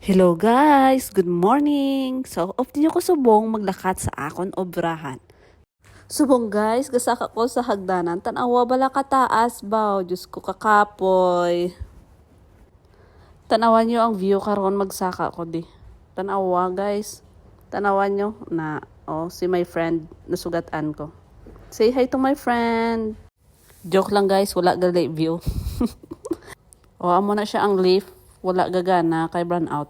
Hello guys! Good morning! So, off din ako subong maglakat sa akon obrahan. Subong guys, gasaka ko sa hagdanan. Tanawa bala kataas ba? Diyos ko kakapoy. Tanawan nyo ang view karon magsaka ko di. Tanawa guys. Tanawan nyo na si my friend nasugatan ko. Say hi to my friend. Joke lang guys, wala gali view. Amo na siya ang leaf. Wala gagana kay brown out.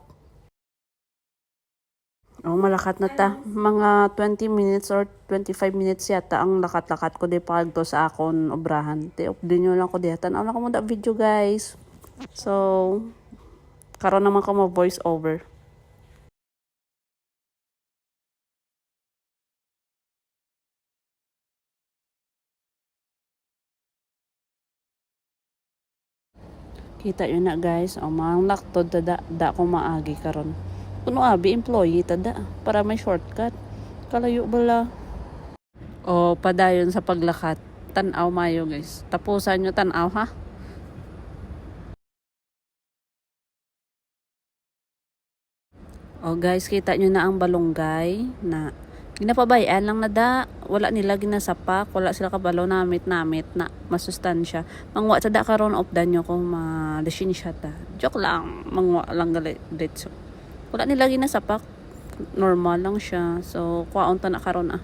Malakat na ta. Mga 20 minutes or 25 minutes yata ang lakat-lakat ko di pagto sa akon obrahan. Di nyo lang ko di. Tanaw na ko muna video guys. So, karon naman ko mo voice over. Kita yun na guys. Mga laktod da ko maagi karon. Kuno abi employee tada para may shortcut. Kalayo bala. Padayon sa paglakat. Tanaw mayo guys. Tapusan nyo tanaw ha. Guys, kita nyo na ang balonggay na ginapabayaan lang na da. Wala nila ginasapak. Wala sila kabalo namit-namit na masustansya. Mangwa sa da karon of danyo ko malisin siya ta. Joke lang. Mangwa lang galit ditso. Wala nila ginasapak. Normal lang siya. So, kwaon ta na karon ah.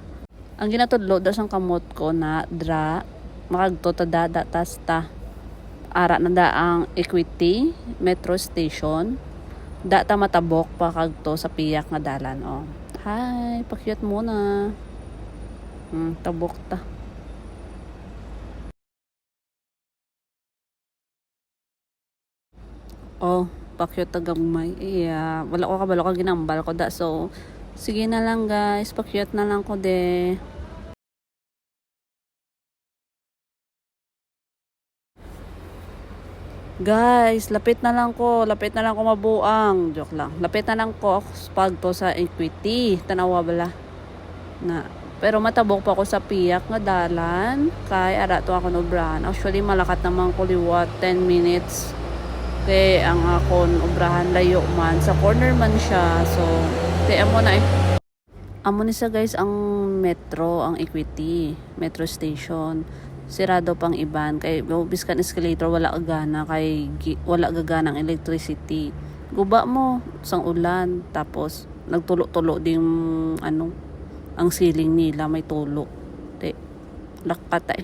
Ang ginatudlo da sang kamot ko na dra. Makagto ta da tas ta. Ara na da ang Equity Metro Station. Da ta matabok pa kagto sa piyak nga dalan Hi, pakyut muna. Tabok ta. Pakyut ta gamay. Wala ko kabalo ka ginambal ko da. So, sige na lang guys, pakyut na lang ko de. Guys, lapit na lang ko mabuang. Joke lang. Lapit na lang ko pagto sa Equity. Tanawa bala. Pero matabok pa ako sa piyak nga dalan. Kay ara to ako obrahan. Actually, malakat naman ko liwat 10 minutes. Kay ang akon obrahan layo man. Sa corner man siya. So, amo na Amo ni sa guys ang metro, ang Equity. Metro Station. Sirado pang iban kay biskan escalator wala gana kay wala gagana ang electricity. Guba mo sang ulan tapos nagtulo-tulo ding ang ceiling nila may tulo. Lakata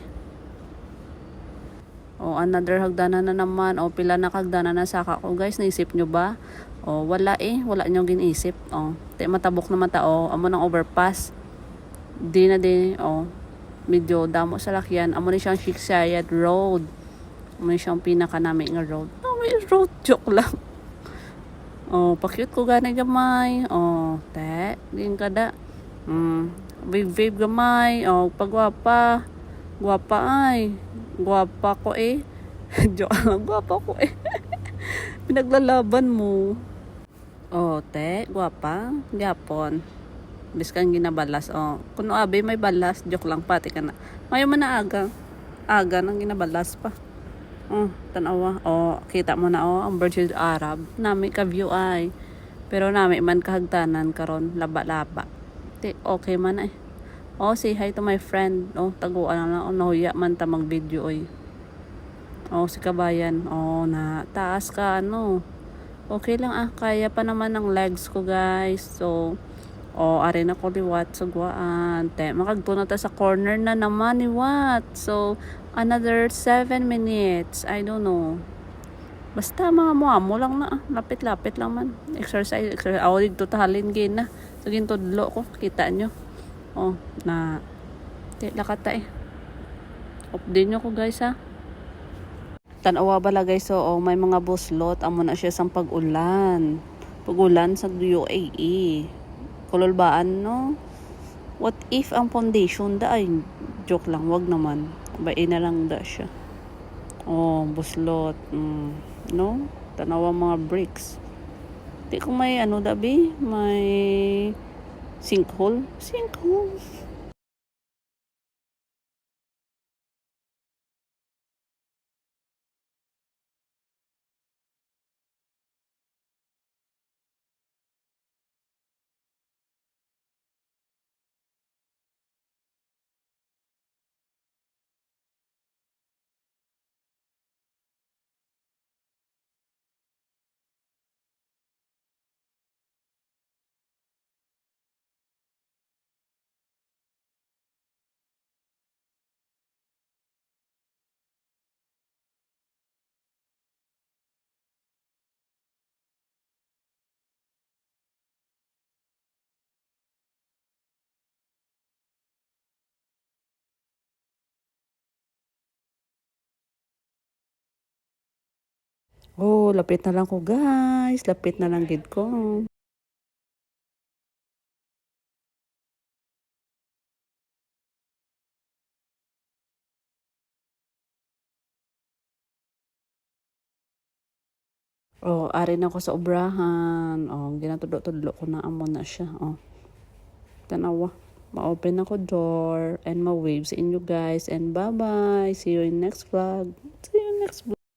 another hagdanan na naman. Pila na hagdanan na saka ko guys, naisip nyo ba? Wala nyo ginisip. Matabok naman amo ng overpass. Di na medyo damo sa lakyan. Amo ni siyang Shiksayad Road. Amo ni siyang pinakanami nga road. May road. Joke lang. Pakyut ko gani gamay. Din kada. Wave gamay. Pagwapa. Gwapa ay. Gwapa ko Joke lang. Gwapa ko Pinaglalaban mo. Gwapa. Gapon. Biskan ginabalas kuno abi may balas, joke lang pati ka na mayo man na aga nang ginabalas pa. Tanawa kita mo na ang Burj Al Arab nami ka view ay pero nami man kahagtanan karon laba-laba okay man say hi to my friend taguan na nahuya man ta mag video si kabayan na taas ka okay lang kaya pa naman ng legs ko guys. So are na ko liwat sa guwaan. Makagto na ta sa corner na naman ni what. So, another 7 minutes. I don't know. Basta mga mo lang na. Lapit-lapit lang man. Exercise. Dito tahalin gin na. So, gintudlo ko. Kita nyo. Lakata din nyo ko guys ha. Tanawa bala guys. May mga buslot. Amo na siya sang pag-ulan. Pag-ulan sa UAE. Kululbaan what if ang foundation joke lang wag naman bain na lang siya buslot tanawa mga bricks di ko may may sinkhole Oh, lapit na lang ko guys. Lapit na lang gid ko. Oh, ari na ko sa obrahan. Oh, ginatudlo-tudlo ko na amo na siya. Oh, tanawa. Ma-open ako door and ma-wave sa inyo guys. And bye-bye. See you in next vlog. See you in next vlog.